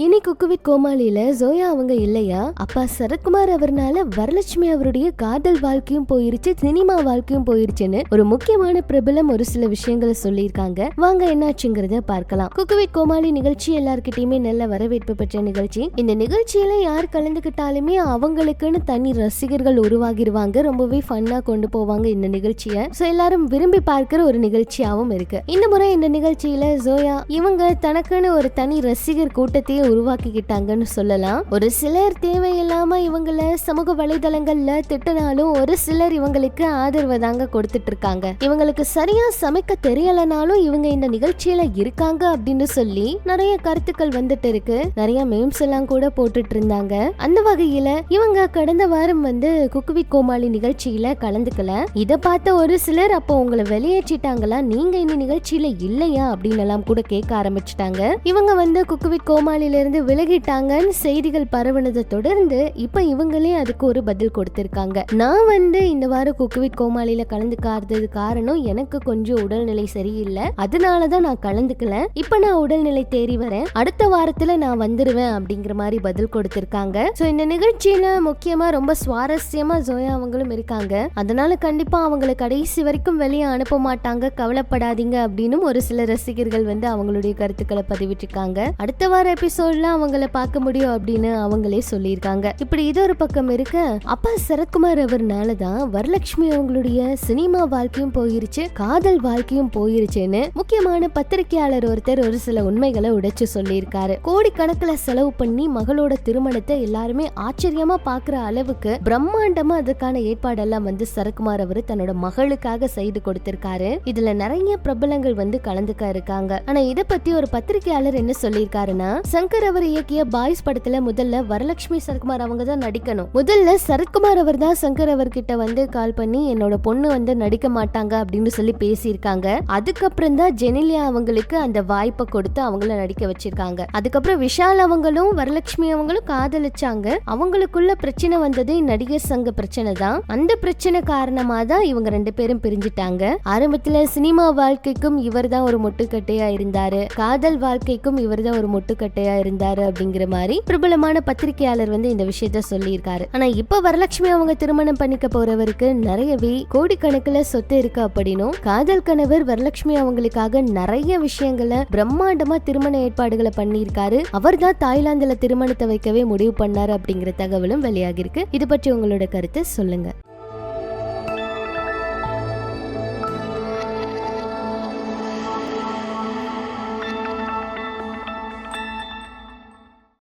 இனி cook with கோமாளியில Joya அவங்க இல்லையா, அப்பா சரத்குமார் அவர்னால வரலட்சுமி அவருடைய காதல் வாழ்க்கையும் போயிருச்சு, சினிமா வாழ்க்கையும் போயிருச்சுன்னு ஒரு முக்கியமான பிரபலம் ஒரு சில விஷயங்களை சொல்லியிருக்காங்க. வாங்க என்னாச்சுங்கிறத பார்க்கலாம். குக்கு வித் கோமாளி நிகழ்ச்சி எல்லார்கிட்டயுமே நல்ல வரவேற்பு பெற்ற நிகழ்ச்சி. இந்த நிகழ்ச்சியில யார் கலந்துகிட்டாலுமே அவங்களுக்குன்னு தனி ரசிகர்கள் உருவாகிருவாங்க. ரொம்பவே ஃபன்னா கொண்டு போவாங்க இந்த நிகழ்ச்சியை. சோ எல்லாரும் விரும்பி பார்க்கிற ஒரு நிகழ்ச்சியாவும் இருக்கு. இந்த முறை இந்த நிகழ்ச்சியில ஜோயா இவங்க தனக்குன்னு ஒரு தனி ரசிகர் கூட்டத்தையே உருவாக்கிக்கிட்டாங்கன்னு சொல்லலாம். ஒரு சிலர் தேவையில்லாம இவங்கள சமூக வலைதளங்கள்ல திட்டினாலும் ஒரு சிலர் இவங்களுக்கு ஆதரவு தாங்க கொடுத்துட்டு இருக்காங்க. இவங்களுக்கு சரியா சமைக்க தெரியலனாலும் இவங்க இந்த நிகழ்ச்சியில இருக்காங்க அப்படின்னு சொல்லி நிறைய கருத்துக்கள் வந்துட்டு இருக்கு. நிறைய மீம்ஸ் எல்லாம் கூட போட்டுட்டு இருந்தாங்க. அந்த வகையில இவங்க கடந்த வாரம் குக்கு வித் கோமாளி நிகழ்ச்சியில கலந்துக்கல. இத பார்த்த ஒரு சிலர் அப்போ உங்களை வெளியேற்றிட்டாங்களா, நீங்க இந்த நிகழ்ச்சியில இல்லையா அப்படின்னு எல்லாம் கூட கேட்க ஆரம்பிச்சுட்டாங்க. இவங்க குக்கு வித் கோமாளில இருந்து விலகிட்டாங்கன்னு செய்திகள் பரவுனதை தொடர்ந்து இப்ப இவங்களே அதுக்கு ஒரு பதில் கொடுத்திருக்காங்க. நான் இந்த வாரம் குக்கு வித் கோமாளியில கலந்துக்காதது காரணம் எனக்கு கொஞ்சம் உடல்நிலை சரியில்லை, அதனாலதான் நான் கலந்துக்கல. இப்ப நான் உடல்நிலை தேறி வரேன், அடுத்த வாரத்துல நான் வந்துருவேன் அப்படிங்கிற மாதிரி பதில் கொடுத்திருக்காங்க. சோ இந்த நிகழ்ச்சியில முக்கியமா ரொம்ப சுவாரஸ்யமா ஜோயா அவங்களும் இருக்காங்க. அதனால கண்டிப்பா அவங்களை கடைசி வரைக்கும் வெளியே அனுப்ப மாட்டாங்க, கவலைப்படாதீங்க அப்படின்னு ஒரு சில ரசிகர்கள் அவங்களுடைய கருத்துக்களை பதிவிட்டிருக்காங்க. அடுத்த வார எபிசோட்ல அவங்கள பார்க்க முடியும் அப்படின்னு அவங்களே சொல்லியிருக்காங்க. இப்படி இது ஒரு பக்கம் இருக்க, அப்பா சரத்குமார் அவர்னாலதான் வரலட்சுமி அவங்களுடைய சினிமா வாழ்க்கையும் போயிருச்சு, காதல் வாழ்க்கையும் போயிருச்சுன்னு முக்கியமான பத்திரிகையாளர் ஒருத்தர் ஒரு சில உண்மைகளை உடைச்சு சொல்லியிருக்காரு. கோடிக்கணக்கில் செலவு பண்ணி மகளோட திருமணத்தை எல்லாருமே ஆச்சரியமா பாக்குற அளவுக்கு பிரம்மாண்டமா அதுக்கான ஏற்பாடெல்லாம் சரத்குமார் அவர் தன்னோட மகளுக்காக செய்து கொடுத்திருக்காரு. இதுல நிறைய பிரபலங்கள் கலந்துக்க இருக்காங்க. ஆனா இத பத்தி ஒரு பத்திரிகையாளர் என்ன சொல்லியிருக்காருன்னா, சங்கர் அவர் இயக்கிய பாய்ஸ் படத்துல முதல்ல வரலட்சுமி சரத்குமார் அவங்க தான் நடிக்கணும். முதல்ல சரத்குமார் அவர் தான் சங்கர் அவர்கிட்ட கால் பண்ணி என்னோட பொண்ணு நடிக்க மாட்டாங்க அப்படின்னு சொல்லி பேசியிருக்காங்க. அதுக்கப்புறம் தான் ஜெனிலியா அவங்களுக்கு அந்த வாய்ப்பை கொடுத்து அவங்கள நடிக்க வச்சிருக்காங்க. அதுக்கப்புறம் விஷால் அவங்களும் வரலட்சுமி அவங்களும் காதலிச்சாங்க. அவங்களுக்குள்ள பிரச்சனை வந்தது நடிகர் சங்க பிரச்சனை தான். அந்த பிரச்சனை காரணமா தான் இவங்க ரெண்டு பேரும் பிரிஞ்சுட்டாங்க. ஆரம்பத்துல சினிமா வாழ்க்கைக்கும் இவர் தான் ஒரு முட்டுக்கட்டையா இருந்தாரு, காதல் வாழ்க்கைக்கும் இவர் தான் ஒரு முட்டுக்கட்டையா இருந்தாரு அப்படிங்கிற மாதிரி பிரபலமான பத்திரிகையாளர் இந்த விஷயத்த சொல்லி இருக்காரு. ஆனா இப்ப வரலட்சுமி அவங்க திருமணம் பண்ணிக்க போறவருக்கு நிறையவே கோடிக்கணக்கில் சொத்து இருக்கு அப்படின்னும், காதல் கணவர் வரலட்சுமி அவங்களுக்காக நிறைய விஷயங்களை பிரம்மாண்டமா திருமண ஏற்பாடுகளை பண்ணியிருக்காரு, அவர் தான் தாய்லாந்துல திருமணத்தை வைக்கவே முடிவு பண்ணாரு அப்படிங்கிற தகவலும் வெளியாகி இருக்கு. இது பற்றி உங்களோட கருத்து சொல்லுங்க.